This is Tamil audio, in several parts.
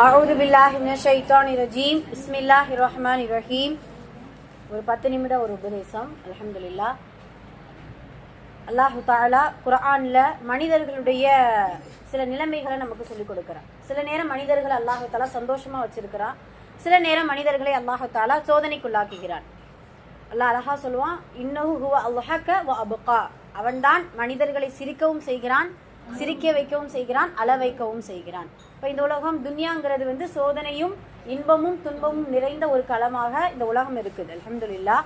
அஊது பில்லாஹி மினஷ் ஷைத்தானிர் ரஜீம். பிஸ்மில்லாஹிர் ரஹ்மானிர் ரஹீம். ஒரு 10 நிமிட ஒரு உபதேசம். அல்ஹம்துலில்லாஹ். அல்லாஹு தஆலா குர்ஆன்ல மனிதர்களுடைய சில நிலைமைகளை நமக்கு சொல்லிக் கொடுக்கிறான். சில நேரம் மனிதர்களை அல்லாஹு தஆலா சந்தோஷமா வச்சிருக்கிறான், சில நேரம் மனிதர்களை அல்லாஹு தஆலா சோதனைக்குள்ளாக்குகிறான். அல்லாஹ் அழகா சொல்லுவான், இன்னஹு ஹுவ அல்ஹக வ அப்கா. அவன்தான் மனிதர்களை சிரிக்கவும் செய்கிறான், சிரிக்க வைக்கவும் செய்கிறான், அள வைக்கவும் செய்கிறான். இப்போ இந்த உலகம் துன்யாங்கிறது சோதனையும் இன்பமும் துன்பமும் நிறைந்த ஒரு களமாக இந்த உலகம் இருக்குது. அல்ஹம்துலில்லாஹ்.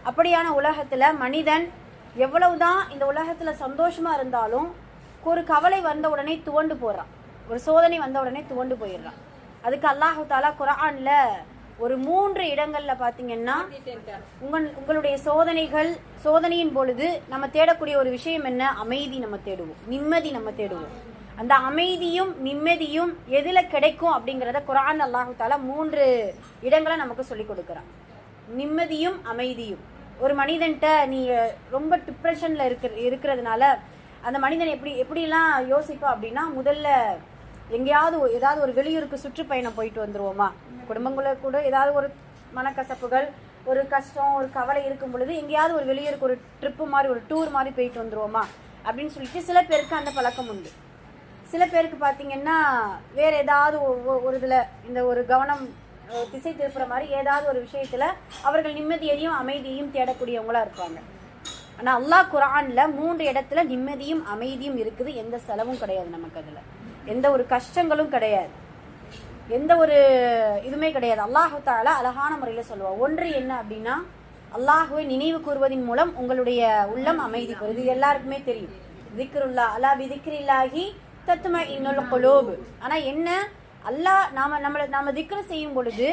அப்படியான உலகத்துல மனிதன் எவ்வளவுதான் இந்த உலகத்துல சந்தோஷமா இருந்தாலும் ஒரு கவலை வந்த உடனே துவண்டு போறான், ஒரு சோதனை வந்த உடனே துவண்டு போயிடுறான். அதுக்கு அல்லாஹு தஆலா குர்ஆன்ல ஒரு 3 இடங்கள்ல பாத்தீங்கன்னா உங்களுடைய சோதனையின் பொழுது நம்ம தேடக்கூடிய ஒரு விஷயம் என்ன? அமைதி நம்ம தேடுவோம், நிம்மதி நம்ம தேடுவோம். அந்த அமைதியும் நிம்மதியும் எதுல கிடைக்கும் அப்படிங்கிறத குர்ஆன் அல்லாஹு தஆலா 3 இடங்களை நமக்கு சொல்லி கொடுக்குறான். நிம்மதியும் அமைதியும். ஒரு மனிதன்ட்ட நீ ரொம்ப டிப்ரெஷன்ல இருக்கிறதுனால அந்த மனிதன் எப்படிலாம் யோசிப்பா அப்படின்னா, முதல்ல ஏதாவது ஒரு வெளியூருக்கு சுற்றுப்பயணம் போயிட்டு வந்துருவோமா, குடும்பங்கள கூட ஏதாவது ஒரு மனக்கசப்புகள், ஒரு கஷ்டம், ஒரு கவலை இருக்கும் பொழுது எங்கேயாவது ஒரு வெளியூருக்கு ஒரு ட்ரிப்பு மாதிரி, ஒரு டூர் மாதிரி போயிட்டு வந்துருவோமா அப்படின்னு சொல்லிட்டு சில பேருக்கு அந்த பழக்கம் உண்டு. சில பேருக்கு பார்த்தீங்கன்னா வேற ஏதாவது ஒரு இதில் இந்த ஒரு கவனம் திசை திருப்புற மாதிரி ஏதாவது ஒரு விஷயத்துல அவர்கள் நிம்மதியையும் அமைதியையும் தேடக்கூடியவங்களா இருப்பாங்க. ஆனா அல்லாஹ் குர்ஆன்ல 3 இடத்துல நிம்மதியும் அமைதியும் இருக்குது. எந்த செலவும் கிடையாது, நமக்கு அதுல எந்த ஒரு கஷ்டங்களும் கிடையாது, எந்த ஒரு இதுவுமே கிடையாது. அல்லாஹு தஆலா அழகான முறையில சொல்லுவா. ஒன்று என்ன அப்படின்னா, அல்லாஹுவை நினைவு கூறுவதன் மூலம் உங்களுடைய உள்ளம் அமைதி பெறுது. இது எல்லாருக்குமே தெரியும். திக்ருல்லா அலா பிதிக்ரில்லாஹி தத்மஇன்னுல் குலூப். ஆனா என்ன, அல்லாஹ் நாம திக்ரு செய்யும் பொழுது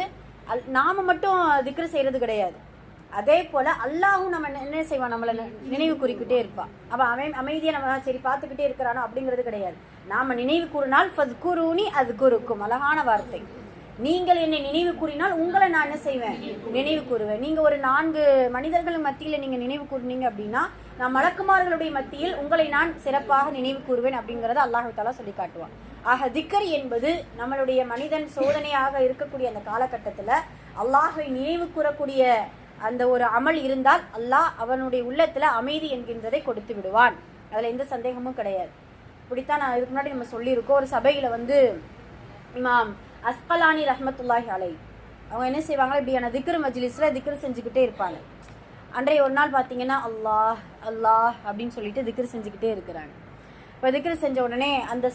நாம மட்டும் திக்ரு செய்யறது கிடையாது. அதே போல அல்லாஹும் நம்ம என்ன செய்வான், நம்மளை நினைவு கூறிக்கிட்டே இருப்பான். அப்ப அமைதியை நம்ம சரி பார்த்துக்கிட்டே இருக்கிறானோ அப்படிங்கிறது கிடையாது. நாம நினைவு கூறினால் ஃபத்குரூனி அஸ்குருக்கும். அழகான வார்த்தை. நீங்கள் என்னை நினைவு கூறினால் உங்களை நான் என்ன செய்வேன், நினைவு கூறுவேன். நீங்க ஒரு 4 மனிதர்கள் மத்தியில நீங்க நினைவு கூறினீங்க அப்படின்னா, நான் மலக்குமார்களுடைய மத்தியில் உங்களை நான் சிறப்பாக நினைவு கூறுவேன் அப்படிங்கறத அல்லாஹ் தஆலா சொல்லி காட்டுவான். ஆக திக்ர் என்பது நம்மளுடைய மனிதன் சோதனையாக இருக்கக்கூடிய அந்த காலகட்டத்துல அல்லாஹை நினைவு கூறக்கூடிய அந்த ஒரு அமல் இருந்தால் அல்லாஹ் அவனுடைய உள்ளத்துல அமைதி என்கின்றதை கொடுத்து விடுவான். அதுல எந்த சந்தேகமும் கிடையாது. இப்படித்தான் நான் இதுக்கு முன்னாடி நம்ம சொல்லியிருக்கோம். ஒரு சபையில இமாம் அஸ்கலானி ரஹ்மத்துல்லாஹி அலைஹி அவங்க என்ன செய்வாங்க, இப்படியான திக்ர் மஜ்லிஸ்ல திக்ர் செஞ்சுக்கிட்டே இருப்பாங்க. அன்றைய ஒரு நாள் பார்த்தீங்கன்னா அல்லாஹ் அல்லாஹ் அப்படின்னு சொல்லிட்டு திக்ர் செஞ்சுக்கிட்டே இருக்கிறாங்க. இப்போ திக்ர் செஞ்ச உடனே அந்த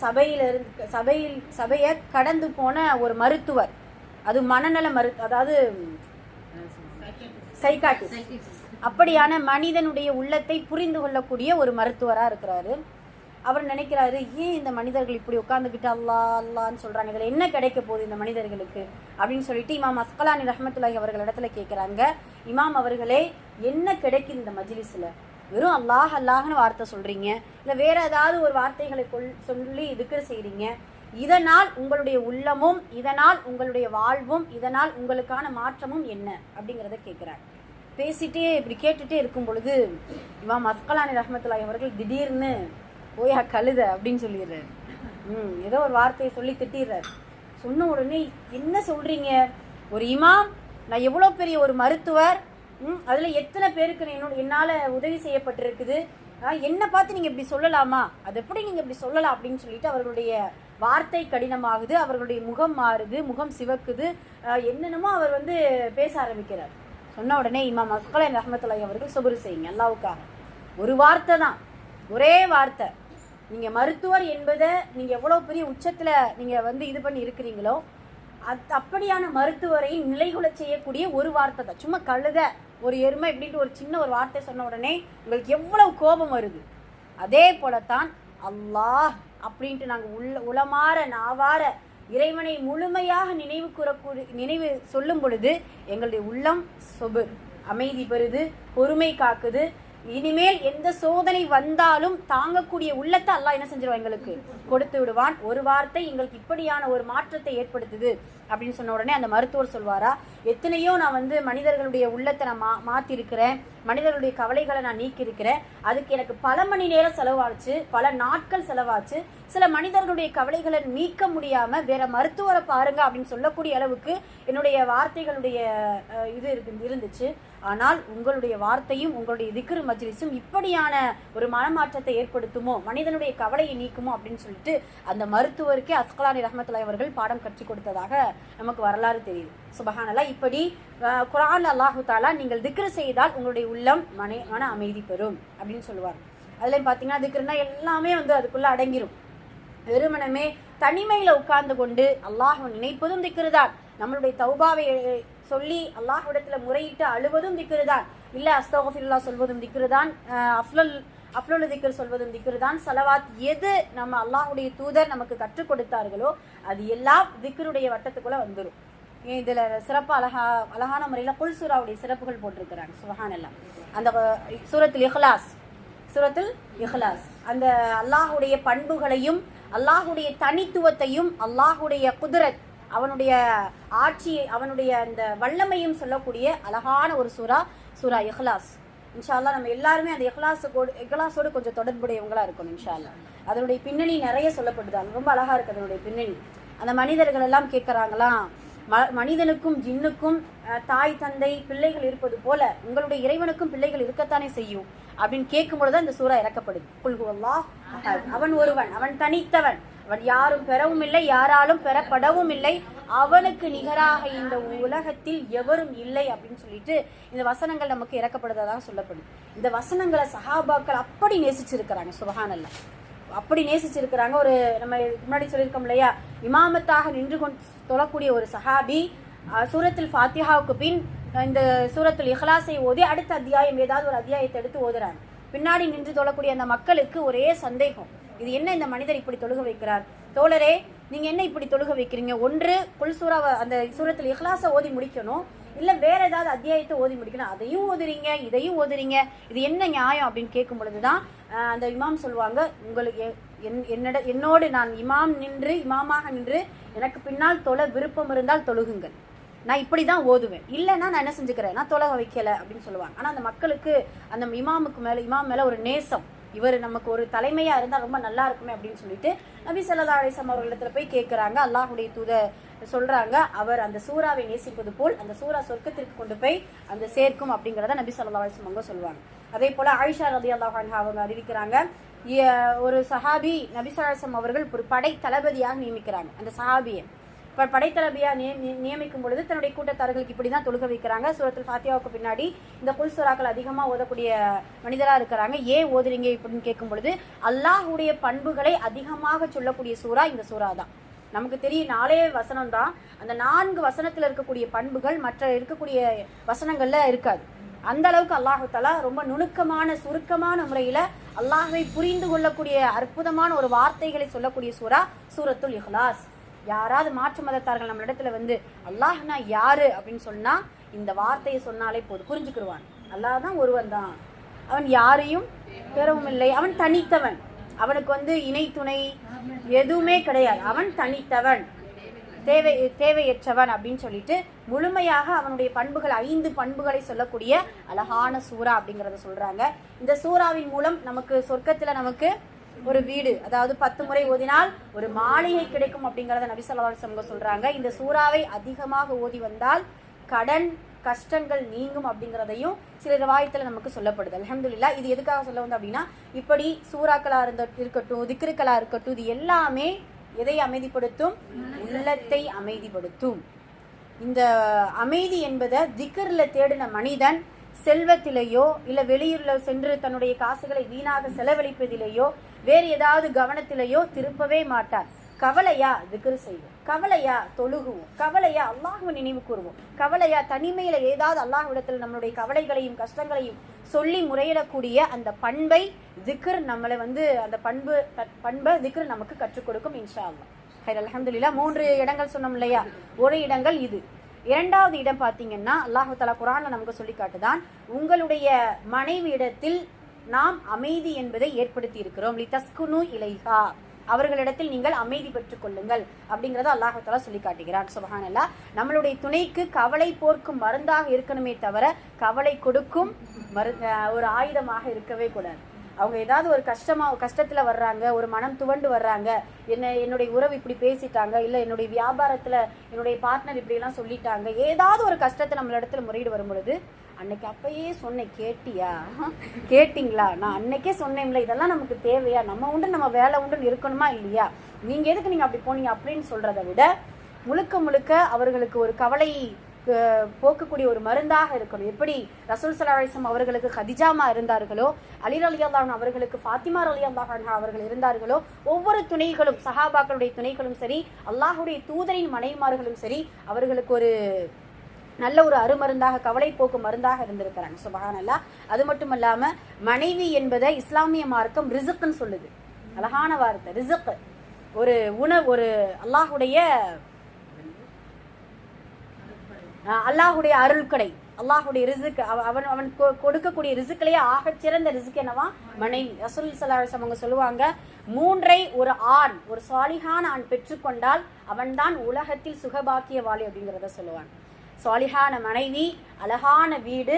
சபையை கடந்து போன ஒரு மருத்துவர், அது மனநல அதாவது சைக்காட்ரிஸ்ட், அப்படியான மனிதனுடைய உள்ளத்தை புரிந்து கொள்ளக்கூடிய ஒரு மருத்துவரா இருக்கிறாரு. அவர் நினைக்கிறாரு, ஏன் இந்த மனிதர்கள் இப்படி உட்கார்ந்துக்கிட்டு அல்லாஹ் அல்லான்னு சொல்றாங்க, இதுல என்ன கிடைக்க போகுது இந்த மனிதர்களுக்கு அப்படின்னு சொல்லிட்டு இமாம் அஸ்கலானி ரஹ்மத்துல்லாஹி அவர்கள் இடத்துல கேட்கிறாங்க, இமாம் அவர்களே, என்ன கிடைக்குது இந்த மஜ்லிஸ்ல? வெறும் அல்லாஹ் அல்லாஹ்னு வார்த்தை சொல்றீங்க, இல்ல வேற ஏதாவது ஒரு வார்த்தைகளை சொல்லி திக்ர் செய்றீங்க, இதனால் உங்களுடைய உள்ளமும், இதனால் உங்களுடைய வாழ்வும், இதனால் உங்களுக்கான மாற்றமும் என்ன அப்படிங்கிறத கேட்கிறாங்க. பேசிட்டே இப்படி கேட்டுட்டே இருக்கும் பொழுது இமாம் அஸ்கலானி ரஹ்மத்துல்லாஹி அவர்கள் திடீர்னு போயா கழுத அப்படின்னு சொல்லிடுறாரு. ஏதோ ஒரு வார்த்தையை சொல்லி திட்டிடுறாரு. சொன்ன உடனே என்ன சொல்றீங்க, ஒரு இமாம், நான் எவ்வளவு பெரிய ஒரு மருத்துவர், அதுல எத்தனை பேருக்கு என்னால உதவி செய்யப்பட்டிருக்குது, என்ன பார்த்து நீங்க இப்படி சொல்லலாமா, அது எப்படி நீங்க இப்படி சொல்லலாம் அப்படின்னு சொல்லிட்டு அவர்களுடைய வார்த்தை கடினமாகுது, அவர்களுடைய முகம் மாறுது, முகம் சிவக்குது, என்னென்னமோ அவர் பேச ஆரம்பிக்கிறார். சொன்ன உடனே இமாம் அஸ்கலானி ரஹ்மத்துல்லாஹி அவர்கள் சுபுர் செய்யுங்க அல்லாஹ்வுக்காக. ஒரு வார்த்தை தான், ஒரே வார்த்தை. நீங்க மருத்துவர் என்பதை நீங்க எவ்வளவு பெரிய உச்சத்துல நீங்க இது பண்ணி இருக்கிறீங்களோ, அப்படியான மருத்துவரை நிலைகுல செய்யக்கூடிய ஒரு வார்த்தை தான். சும்மா கழுத, ஒரு எருமை இப்படின்ட்டு ஒரு சின்ன ஒரு வார்த்தை சொன்ன உடனே உங்களுக்கு எவ்வளவு கோபம் வருது. அதே போலத்தான் அல்லாஹ் அப்படின்ட்டு நாங்க உளமாற நாவார இறைவனை முழுமையாக நினைவு சொல்லும் பொழுது எங்களுடைய உள்ளம் சொபுர், அமைதி பெறுது, பொறுமை காக்குது. இனிமேல் எந்த சோதனை வந்தாலும் தாங்கக்கூடிய உள்ளத்தை அல்லாஹ் என்ன செஞ்சிருவான், எங்களுக்கு கொடுத்து விடுவான். ஒரு வார்த்தை எங்களுக்கு இப்படியான ஒரு மாற்றத்தை ஏற்படுத்துது அப்படின்னு சொன்ன உடனே அந்த மருத்துவர் சொல்வாரா, எத்தனையோ நான் மனிதர்களுடைய உள்ளத்தை நான் மாத்தி இருக்கிறேன், மனிதர்களுடைய கவலைகளை நான் நீக்கி இருக்கிறேன், அதுக்கு எனக்கு பல மணி நேரம் செலவாச்சு, பல நாட்கள் செலவாச்சு, சில மனிதர்களுடைய கவலைகளை நீக்க முடியாம வேற மருத்துவரை பாருங்க அப்படின்னு சொல்லக்கூடிய அளவுக்கு என்னுடைய வார்த்தைகளுடைய இருந்துச்சு. ஆனால் உங்களுடைய வார்த்தையும் உங்களுடைய திக்ர் மஜ்லிஸும் இப்படியான ஒரு மனமாற்றத்தை ஏற்படுத்துமோ, மனிதனுடைய கவலையை நீக்குமோ அப்படின்னு சொல்லிட்டு அந்த மருத்துவருக்கே அஸ்கலானி ரஹ்மத்துல்லாஹி அவர்கள் பாடம் கற்றுக் கொடுத்ததாக நமக்கு வரலாறு தெரியுது. சுபஹானல்லாஹ். இப்படி குர்ஆன் அல்லாஹு தஆலா நீங்கள் திக்ர் செய்தால் உங்களுடைய உள்ளம் மன அமைதி பெறும் அப்படின்னு சொல்லுவார். அதுல பாத்தீங்கன்னா திக்ர்னா எல்லாமே அதுக்குள்ள அடங்கிரும். வெறுமனமே தனிமையில உட்கார்ந்து கொண்டு அல்லாஹ்வை நினைப்பதும் திக்ருதான், நம்மளுடைய தௌபாவை சொல்லி அல்லாஹ்விடத்துல முறையிட்டு அழுவதும் திக்ருதான், இல்ல அஸ்தக்ஃபிருல்லாஹ் சொல்வதும் திக்ருதான், அஃப்லல் திக்ர் சொல்வதும் திக்ருதான், ஸலவாத் எது நம்ம அல்லாஹ்வுடைய தூதர் நமக்கு கற்றுக் கொடுத்தார்களோ அது எல்லாம் திக்ருடைய வட்டத்துக்குள்ள வந்துடும். இதுல சிறப்பு அழகான முறையில குல் சூராவுடைய சிறப்புகள் போட்டிருக்கிறாங்க. சுப்ஹானல்லாஹ். அந்த சூரத்துல் இஹ்லாஸ் அந்த அல்லாஹ்வுடைய பண்புகளையும் அல்லாஹ்வுடைய தனித்துவத்தையும் அல்லாஹ்வுடைய குத்ரத் அவனுடைய ஆட்சியை அவனுடைய அந்த வல்லமையும் சொல்லக்கூடிய அழகான ஒரு சூரா இஹ்லாஸ். இன்ஷா அல்லாஹ் நம்ம எல்லாருமே அந்த இஹ்லாஸோடு கொஞ்சம் தொடர்புடையவங்களா இருக்கணும் இன்ஷா அல்லாஹ். அதனுடைய பின்னணி நிறைய சொல்லப்படுது, ரொம்ப அழகா இருக்கு அதனுடைய பின்னணி. அந்த மனிதர்கள் எல்லாம் கேட்கறாங்களாம், மனிதனுக்கும் ஜின்னுக்கும் தாய் தந்தை பிள்ளைகள் இருப்பது போல உங்களுடைய இறைவனுக்கும் பிள்ளைகள் இருக்கத்தானே செய்யும் அப்படின்னு கேட்கும் பொழுது இந்த சூரா இறக்கப்படுது. குல் ஹுவல்லாஹ் அஹத், அவன் ஒருவன், அவன் தனித்தவன், அவன் யாரும் பெறவும் இல்லை யாராலும் பெறப்படவும் இல்லை, அவனுக்கு நிகராக இந்த உலகத்தில் எவரும் இல்லை அப்படின்னு சொல்லிட்டு இந்த வசனங்கள் நமக்கு இறக்கப்படுவதாக சொல்லப்படுது. இந்த வசனங்களை சஹாபாக்கள் அப்படி நேசிச்சிருக்கிறாங்க. சுபஹானல்லாஹ். அப்படி நேசிச்சிருக்கிறாங்க. ஒரு நம்ம முன்னாடி சொல்லியிருக்கோம் இல்லையா, இமாமத்தாக நின்று கொண்டு தொழக்கூடிய ஒரு சஹாபி சூரத்துல் ஃபாத்திஹாவுக்கு பின் இந்த சூரத்துல் இஹ்லாஸை ஓதி அடுத்த அத்தியாயம் ஏதாவது ஒரு அத்தியாயத்தை எடுத்து ஓதுறாங்க. பின்னாடி நின்று தொழக்கூடிய அந்த மக்களுக்கு ஒரே சந்தேகம், இது என்ன இந்த மனிதர் இப்படி தொழுக வைக்கிறார்? தோழரே, நீங்க என்ன இப்படி தொழுக வைக்கிறீங்க? ஒன்று குல் சூராவை அந்த சூரத்துல் இஹ்லாஸை ஓதி முடிக்கணும், இல்ல வேற ஏதாவது அத்தியாயத்தை ஓதி முடிக்கணும், அதையும் ஓதுறீங்க இதையும் ஓதுறீங்க, இது என்ன நியாயம் அப்படின்னு கேட்கும் பொழுதுதான் அந்த இமாம் சொல்லுவாங்க, உங்களுக்கு என்னோடு நான் இமாமாக நின்று எனக்கு பின்னால் தொழ விருப்பம் இருந்தால் தொழுகுங்கள், நான் இப்படிதான் ஓதுவேன், இல்லைன்னா நான் என்ன செஞ்சுக்கிறேன், நான் தொழக வைக்கல அப்படின்னு சொல்லுவாங்க. ஆனா அந்த மக்களுக்கு அந்த இமாம் மேல ஒரு நேசம், இவர் நமக்கு ஒரு தலைமையா இருந்தா ரொம்ப நல்லா இருக்குமே அப்படின்னு சொல்லிட்டு நபி ஸல்லல்லாஹு அலைஹி வஸல்லம் அவர்களிடத்துல போய் கேட்கிறாங்க. அல்லாஹ்வுடைய தூதர் சொல்றாங்க, அவர் அந்த சூராவை நேசிப்பது போல் அந்த சூரா சொர்க்கத்திற்கு கொண்டு போய் அந்த சேர்க்கும் அப்படிங்கறத நபி ஸல்லல்லாஹு அலைஹி வஸல்லம் சொல்லுவாங்க. அதே போல ஆயிஷா ரலியல்லாஹு அன்ஹா அவங்க அறிவிக்கிறாங்க, ஒரு சஹாபி நபி ஸல்லல்லாஹு அலைஹி வஸல்லம் அவர்கள் ஒரு படை தளபதியாக நியமிக்கிறாங்க. அந்த சஹாபியை படைத்தளபதியா நியமிக்கும் பொழுது தன்னுடைய கூட்டத்தார்களுக்கு இப்படிதான் தொழுக வைக்கிறாங்க. சூரத்துல் ஃபாத்திஹாவுக்கு பின்னாடி இந்த குல் சூராக்கள் அதிகமா ஓதக்கூடிய மனிதரா இருக்கிறாங்க. ஏன் ஓதுறீங்க இப்படின்னு கேட்கும் பொழுது அல்லாஹ்வுடைய பண்புகளை அதிகமாக சொல்லக்கூடிய சூரா இந்த சூரா தான். நமக்கு தெரியும் 4 வசனம் தான், அந்த 4 வசனத்துல இருக்கக்கூடிய பண்புகள் மற்ற இருக்கக்கூடிய வசனங்கள்ல இருக்காது. அந்த அளவுக்கு அல்லாஹு தஆலா ரொம்ப நுணுக்கமான சுருக்கமான முறையில அல்லாஹ்வை புரிந்து கொள்ளக்கூடிய அற்புதமான ஒரு வார்த்தைகளை சொல்லக்கூடிய சூரத்துல் இஹ்லாஸ். யாராவது மாற்று மதத்தார்கள் நம்ம இடத்துல அல்லாஹ்னா யாரு அப்படின்னு சொன்னா இந்த வார்த்தையை சொன்னாலே போதும், புரிஞ்சுக்கிடுவான். அல்லாஹ் தான் ஒருவன் தான், அவன் யாரையும் பெறவும் இல்லை, அவன் தனித்தவன், அவனுக்கு இணை துணை எதுவுமே கிடையாது, அவன் தனித்தவன், தேவையற்றவன் அப்படின்னு சொல்லிட்டு முழுமையாக அவனுடைய பண்புகள் 5 பண்புகளை சொல்லக்கூடிய அழகான சூரா அப்படிங்கறத சொல்றாங்க. இந்த சூறாவின் மூலம் நமக்கு சொர்க்கத்துல நமக்கு ஒரு வீடு, அதாவது 10 முறை ஓதினால் ஒரு மாளிகை கிடைக்கும் அப்படிங்கறத நபி ஸல்லல்லாஹு அலைஹி வஸல்லம் சொல்றாங்க. இந்த சூறாவை அதிகமாக ஓதி வந்தால் கடன் கஷ்டங்கள் நீங்கும் அப்படிங்கறதையும் சில ரிவாயத்துல நமக்கு சொல்லப்படுது. அல்ஹம்துலில்லாஹ். இது எதுக்காக சொல்ல வந்து அப்படின்னா, இப்படி சூறாக்களா இருக்கட்டும் திக்ருக்களா இருக்கட்டும், இது எல்லாமே எதை அமைதிப்படுத்தும்? உள்ளத்தை அமைதிப்படுத்தும். இந்த அமைதி என்பதை திக்ர்ல தேடின மனிதன் செல்வத்திலேயோ இல்ல வெளியூர்ல சென்று தன்னுடைய காசுகளை வீணாக செலவழிப்பதிலேயோ வேறு ஏதாவது கவனத்திலேயோ திருப்பவே மாட்டார். கவலையா திக்ர் செய்வோம், கவலையா தொழுகுவோம், கவலையா அல்லாஹ்வை நினைவு கூறுவோம், கவலையா தனிமையில ஏதாவது அல்லாஹ்விடத்தில் நம்மளுடைய கவலைகளையும் கஷ்டங்களையும் சொல்லி முறையிடக்கூடிய அந்த பண்பை திக்ர் நம்மளை அந்த பண்பை திக்ர் நமக்கு கற்றுக் கொடுக்கும் இன்ஷா அல்லாஹ். அல்ஹம்துலில்லாஹ். 3 இடங்கள் சொன்னோம் இல்லையா, ஒரு இடங்கள் இது. 2வது இடம் பாத்தீங்கன்னா அல்லாஹு தஆலா குர்ஆன்ல நமக்கு சொல்லி காட்டுதான், உங்களுடைய மனைவி இடத்தில் நாம் அமைதி என்பதை ஏற்படுத்தி இருக்கிறோம், லிதஸ்குனு இலைஹா, அவர்களிடத்தில் நீங்கள் அமைதி பெற்றுக் கொள்ளுங்கள் அப்படிங்கறத அல்லாஹு தஆலா சொல்லி காட்டுகிறான். சுப்ஹானல்லாஹ். நம்மளுடைய துணைக்கு கவலை போர்க்கும் மருந்தாக இருக்கணுமே தவிர கவலை கொடுக்கும் ஒரு ஆயுதமாக இருக்கவே கூடாது. அவங்க ஏதாவது ஒரு கஷ்டத்துல வர்றாங்க, ஒரு மனம் துவண்டு வர்றாங்க, என்னுடைய உறவு இப்படி பேசிட்டாங்க, இல்ல என்னுடைய வியாபாரத்துல என்னுடைய பார்ட்னர் இப்படி எல்லாம் சொல்லிட்டாங்க, ஏதாவது ஒரு கஷ்டத்தை நம்மள இடத்துல முறையீடு வரும் பொழுது, அன்னைக்கு அப்பயே சொன்னேன், கேட்டீங்களா, நான் அன்னைக்கே சொன்னேன்ல, இதெல்லாம் நமக்கு தேவையா, நம்ம உண்டு நம்ம வேலை உண்டு இருக்கணுமா இல்லையா, நீங்க எதுக்கு நீங்க அப்படி போனீங்க அப்படின்னு சொல்றதை விட முழுக்க அவர்களுக்கு ஒரு கவலை போக்கக்கூடிய ஒரு மருந்தாக இருக்கணும். எப்படி ரசூல் ஸல்லல்லாஹு அலைஹி வஸல்லம் அவர்களுக்கு கதிஜாமா இருந்தார்களோ, அலி ரலியல்லாஹு அன்ஹு அவர்களுக்கு ஃபாத்திமா ரலியல்லாஹு அன்ஹா அவர்கள் இருந்தார்களோ, ஒவ்வொரு துணைகளும் சஹாபாக்களுடைய துணைகளும் சரி, அல்லாஹ்வுடைய தூதரின் மனைவிமார்களும் சரி, அவர்களுக்கு ஒரு நல்ல ஒரு அருமருந்தாக, கவலை போக்கு மருந்தாக இருந்திருக்கிறாங்க. சுப்ஹானல்லாஹ். அது மட்டும் இல்லாம மனைவி என்பதை இஸ்லாமிய மார்க்கம் ரிஸ்க்னு சொல்லுது. அழகான வார்த்தை ரிஸ்க். ஒரு உணவு, ஒரு அல்லாஹுடைய அருள்கடை, அல்லாஹுடைய ரிஸ்க், அவன் கொடுக்கக்கூடிய ரிஸ்க்லயே ஆகச்சிறந்த ரிஸ்க் என்னவா மனைவி. ரசூல் ஸல்லல்லாஹு அலைஹி வஸல்லம் அவங்க சொல்லுவாங்க, 3 ஒரு ஆண், ஒரு சாலிஹான ஆண் பெற்றுக்கொண்டால் அவன்தான் உலகத்தில் சுகபாக்கியவாளி அப்படிங்கிறத சொல்லுவாங்க. சாலிஹான மனைவி, அழகான வீடு,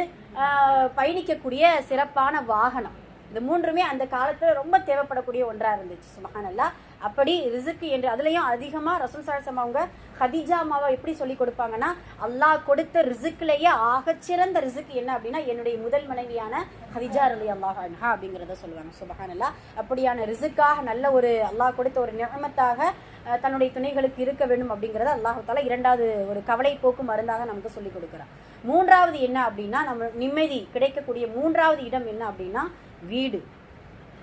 பயணிக்கக்கூடிய சிறப்பான வாகனம், இந்த 3மே அந்த காலத்துல ரொம்ப தேவைப்படக்கூடிய ஒன்றா இருந்துச்சு. சுப்ஹானல்லாஹ். அப்படி ரிஸ்க் என்று அதுலயும் அதிகமா ரசூல் ஸல்லல்லாஹு அலைஹி வஸல்லம் அவங்க கதீஜா அம்மாவை எப்படி சொல்லி கொடுப்பாங்கன்னா, அல்லாஹ் கொடுத்த ரிஸ்க்லயே ஆகச்சிறந்த ரிஸ்க் என்ன அப்படின்னா என்னுடைய முதல் மனைவியான கதீஜா ரலியல்லாஹு அன்ஹா அப்படிங்கிறத சொல்லுவாங்க. சுப்ஹானல்லாஹ். அப்படியான ரிஸ்க்காக நல்ல ஒரு அல்லாஹ் கொடுத்த ஒரு நிஅமத்தாக தன்னுடைய துணைகளுக்கு இருக்க வேண்டும் அப்படிங்கறத அல்லாஹ் தஆலா இரண்டாவது ஒரு கவலை போக்கு மருந்தாக நமக்கு சொல்லி கொடுக்கிறார். 3வது என்ன அப்படின்னா, நம்ம நிம்மதி கிடைக்கக்கூடிய 3வது இடம் என்ன அப்படின்னா வீடு.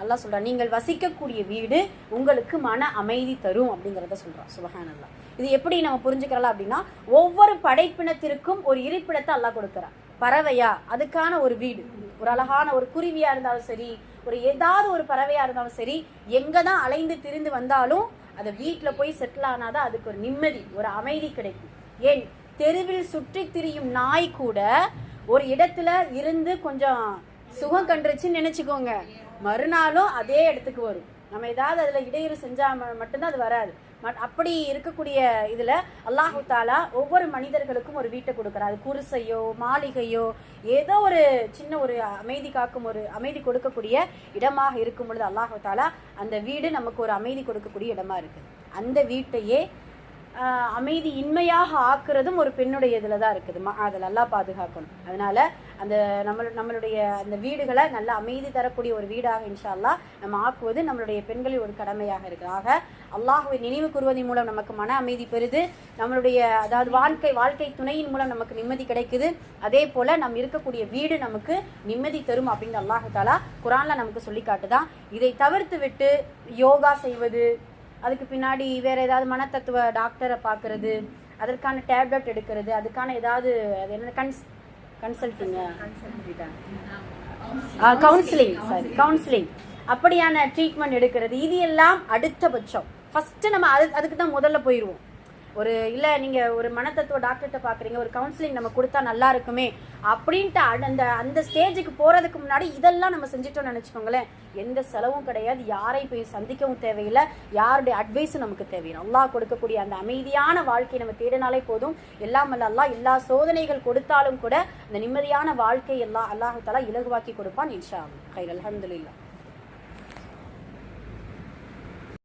அல்லாஹ் சொல்றான், நீங்கள் வசிக்கக்கூடிய வீடு உங்களுக்கு மன அமைதி தரும் அப்படிங்கிறத சொல்றான். சுப்ஹானல்லாஹ். இது எப்படி நம்ம புரிஞ்சுக்கலாம் அப்படின்னா, ஒவ்வொரு படைப்பினத்திற்கும் ஒரு இருப்பிடத்தை அல்லாஹ் கொடுக்கிறான். பறவையா, அதுக்கான ஒரு வீடு, ஒரு அழகான ஒரு குருவியா இருந்தாலும் சரி, ஒரு ஏதாவது ஒரு பறவையா இருந்தாலும் சரி, எங்கதான் அலைந்து திரிந்து வந்தாலும் அதை வீட்டுல போய் செட்டில் ஆனாதான் அதுக்கு ஒரு நிம்மதி, ஒரு அமைதி கிடைக்கும். ஏன், தெருவில் சுற்றி திரியும் நாய் கூட ஒரு இடத்துல இருந்து கொஞ்சம் சுகம் கண்டுருச்சுன்னு நினைச்சுக்கோங்க, மறுநாளும் அதே இடத்துக்கு வரும். நம்ம ஏதாவது அதுல இடையூறு செஞ்சா மட்டும்தான் அது வராது. அப்படி இருக்கக்கூடிய இதுல அல்லாஹு தாலா ஒவ்வொரு மனிதர்களுக்கும் ஒரு வீட்டை கொடுக்குறாரு. அது குருசையோ மாளிகையோ ஏதோ ஒரு சின்ன ஒரு அமைதி காக்கும், ஒரு அமைதி கொடுக்கக்கூடிய இடமாக இருக்கும் பொழுது அல்லாஹு தாலா அந்த வீடு நமக்கு ஒரு அமைதி கொடுக்கக்கூடிய இடமா இருக்கு. அந்த வீட்டையே அமைதி இன்மையாக ஆக்குறதும் ஒரு பெண்ணுடைய இதுல தான் இருக்குது. அதில் நல்லா பாதுகாக்கணும். அதனால அந்த நம்மளுடைய அந்த வீடுகளை நல்ல அமைதி தரக்கூடிய ஒரு வீடாக இன்ஷா அல்லாஹ் நம்ம ஆக்குவது நம்மளுடைய பெண்களின் ஒரு கடமையாக இருக்கு. ஆக அல்லாஹ்வை நினைவு கூறுவதன் மூலம் நமக்கு மன அமைதி பெறுது. நம்மளுடைய அதாவது வாழ்க்கை துணையின் மூலம் நமக்கு நிம்மதி கிடைக்குது. அதே போல நம்ம இருக்கக்கூடிய வீடு நமக்கு நிம்மதி தரும் அப்படின்னு அல்லாஹ் தஆலா குர்ஆன்ல நமக்கு சொல்லி காட்டுதான். இதை தவிர்த்து விட்டு யோகா செய்வது, அதுக்கு பின்னாடி வேற ஏதாவது மனத்தத்துவ டாக்டரை பார்க்கறது, அதற்கான டேப்லெட் எடுக்கிறது, அதுக்கான ஏதாவது அது என்ன கவுன்சிலிங் அப்படியான ட்ரீட்மெண்ட் எடுக்கிறது, இது எல்லாம் அடுத்தபட்சம். ஃபர்ஸ்ட் நம்ம அதுக்கு தான் முதல்ல போயிடுவோம். ஒரு இல்ல நீங்க ஒரு மனத்தத்துவ டாக்டர்கிட்ட பாக்குறீங்க, ஒரு கவுன்சிலிங் நம்ம கொடுத்தா நல்லா இருக்குமே அப்படின்ட்டு அந்த ஸ்டேஜுக்கு போறதுக்கு முன்னாடி இதெல்லாம் நம்ம செஞ்சுட்டோம்னு நினைச்சுக்கோங்களேன், எந்த செலவும் கிடையாது, யாரை போய் சந்திக்கவும் தேவையில்லை, யாருடைய அட்வைஸும் நமக்கு தேவையில்லை. அல்லாஹ் கொடுக்கக்கூடிய அந்த அமைதியான வாழ்க்கையை நம்ம தேடினாலே போதும். எல்லாம் அல்ல அல்லாஹ் எல்லா சோதனைகள் கொடுத்தாலும் கூட அந்த நிம்மதியான வாழ்க்கை அல்லாஹ் தஆலா இலகுவாக்கி கொடுப்பான் இன்ஷா அல்லாஹ். அல்ஹம்துலில்லாஹ்.